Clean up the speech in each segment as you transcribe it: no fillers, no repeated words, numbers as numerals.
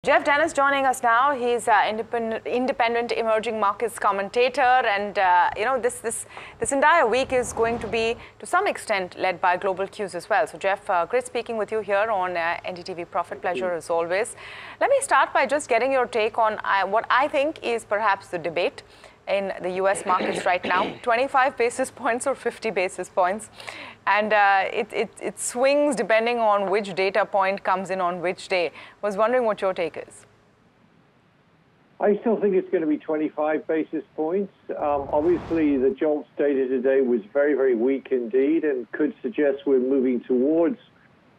Geoff Dennis joining us now. He's independent emerging markets commentator, and this entire week is going to be, to some extent, led by global cues as well. So, Geoff, great speaking with you here on NDTV Profit. Pleasure as always. Let me start by just getting your take on what I think is perhaps the debate in the US markets right now: 25 basis points or 50 basis points. And it swings depending on which data point comes in on which day. Was wondering what your take is. I still think it's going to be 25 basis points. Obviously, the jobs data today was very, very weak indeed and could suggest we're moving towards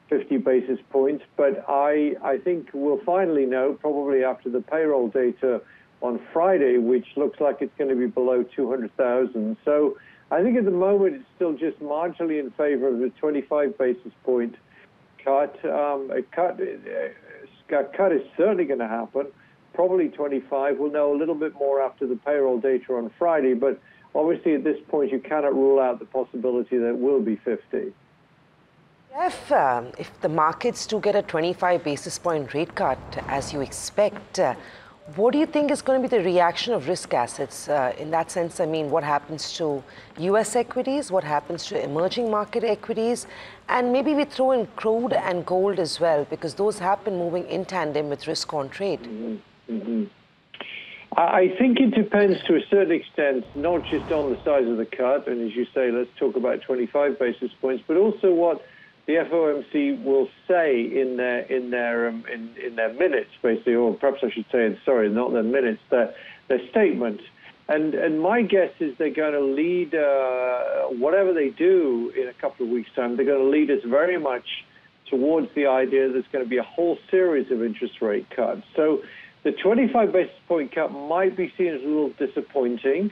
50 basis points. But I think we'll finally know, probably after the payroll data on Friday, which looks like it's going to be below 200,000. So I think at the moment it's still just marginally in favor of the 25 basis point cut. A cut is certainly going to happen, probably 25. We'll know a little bit more after the payroll data on Friday, but obviously at this point you cannot rule out the possibility that it will be 50. If the markets do get a 25 basis point rate cut, as you expect, what do you think is going to be the reaction of risk assets? In that sense, I mean, what happens to US equities, what happens to emerging market equities, and maybe we throw in crude and gold as well, because those have been moving in tandem with risk on trade. I think it depends to a certain extent, not just on the size of the cut, and as you say, let's talk about 25 basis points, but also what the FOMC will say in their minutes, basically, or perhaps I should say, sorry, not their minutes, their statement. And my guess is they're going to lead, whatever they do in a couple of weeks' time, they're going to lead us very much towards the idea there's going to be a whole series of interest rate cuts. So the 25 basis point cut might be seen as a little disappointing.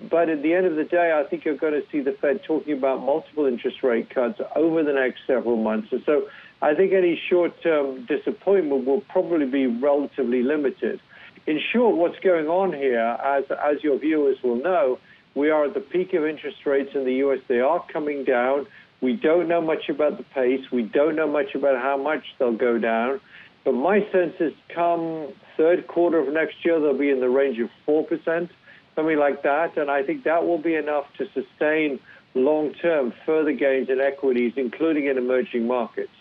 But at the end of the day, I think you're going to see the Fed talking about multiple interest rate cuts over the next several months. And so I think any short-term disappointment will probably be relatively limited. In short, what's going on here, as your viewers will know, we are at the peak of interest rates in the US. They are coming down. We don't know much about the pace. We don't know much about how much they'll go down. But my sense is come third quarter of next year, they'll be in the range of 4%. Something like that, and I think that will be enough to sustain long-term further gains in equities, including in emerging markets.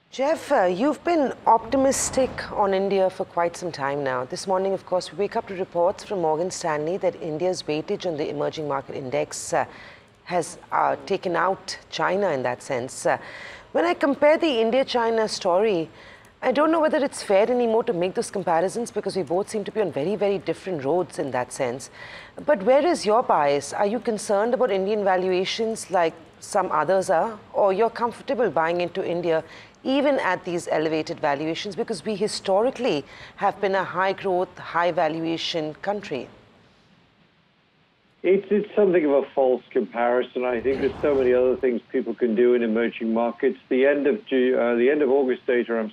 Geoff, you've been optimistic on India for quite some time now. This morning, of course, we wake up to reports from Morgan Stanley that India's weightage on the emerging market index has taken out China in that sense. When I compare the India-China story, I don't know whether it's fair anymore to make those comparisons, because we both seem to be on very, very different roads in that sense. But where is your bias? Are you concerned about Indian valuations like some others are, or you're comfortable buying into India even at these elevated valuations, because we historically have been a high growth, high valuation country? It's something of a false comparison. I think there's so many other things people can do in emerging markets. The end of August data,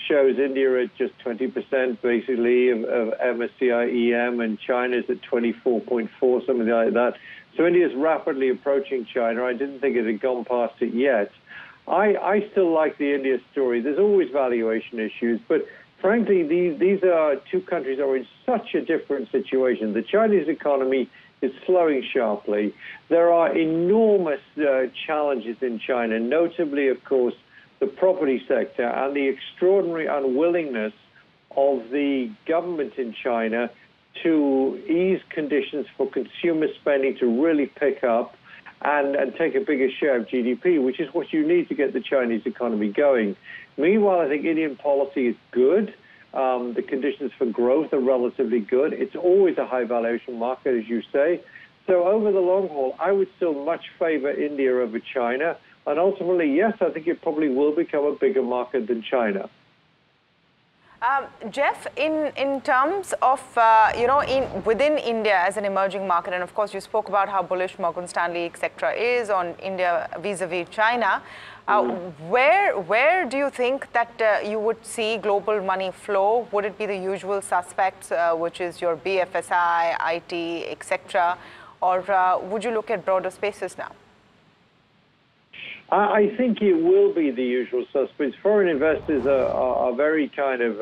shows India at just 20% basically of MSCI EM, and China's at 24.4, something like that. So India's rapidly approaching China. I didn't think it had gone past it yet. I still like the India story. There's always valuation issues, but frankly, these are two countries that are in such a different situation. The Chinese economy is slowing sharply. There are enormous challenges in China, notably, of course, the property sector and the extraordinary unwillingness of the government in China to ease conditions for consumer spending to really pick up and take a bigger share of GDP, which is what you need to get the Chinese economy going. Meanwhile, I think Indian policy is good. The conditions for growth are relatively good. It's always a high valuation market, as you say. So over the long haul, I would still much favor India over China. And ultimately, yes, I think it probably will become a bigger market than China. Geoff, in terms of, within India as an emerging market, and of course you spoke about how bullish Morgan Stanley, etc., is on India vis-a-vis China, where do you think that you would see global money flow? Would it be the usual suspects, which is your BFSI, IT, etc., or would you look at broader spaces now? I think it will be the usual suspects. Foreign investors are very kind of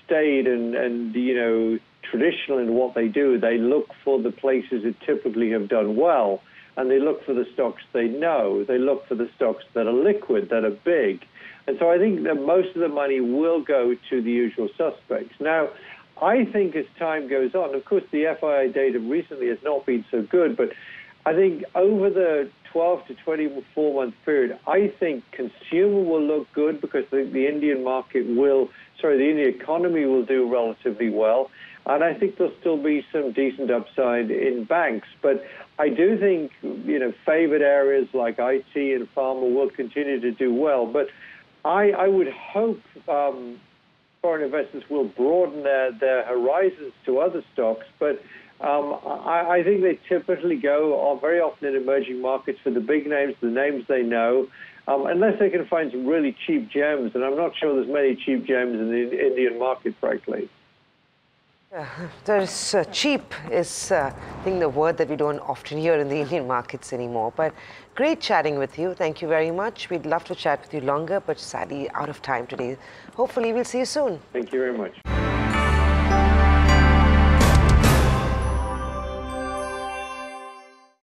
staid and traditional in what they do. They look for the places that typically have done well, and they look for the stocks they know. They look for the stocks that are liquid, that are big. And so I think that most of the money will go to the usual suspects. Now, I think as time goes on, of course, the FII data recently has not been so good, but I think over the 12 to 24-month period, I think consumer will look good because the Indian economy will do relatively well. And I think there'll still be some decent upside in banks. But I do think, favored areas like IT and pharma will continue to do well. But I would hope foreign investors will broaden their horizons to other stocks. But I think they typically go very often in emerging markets for the big names, the names they know, unless they can find some really cheap gems. And I'm not sure there's many cheap gems in the Indian market, frankly. Cheap is, I think, the word that we don't often hear in the Indian markets anymore. But great chatting with you. Thank you very much. We'd love to chat with you longer, but sadly out of time today. Hopefully, we'll see you soon. Thank you very much.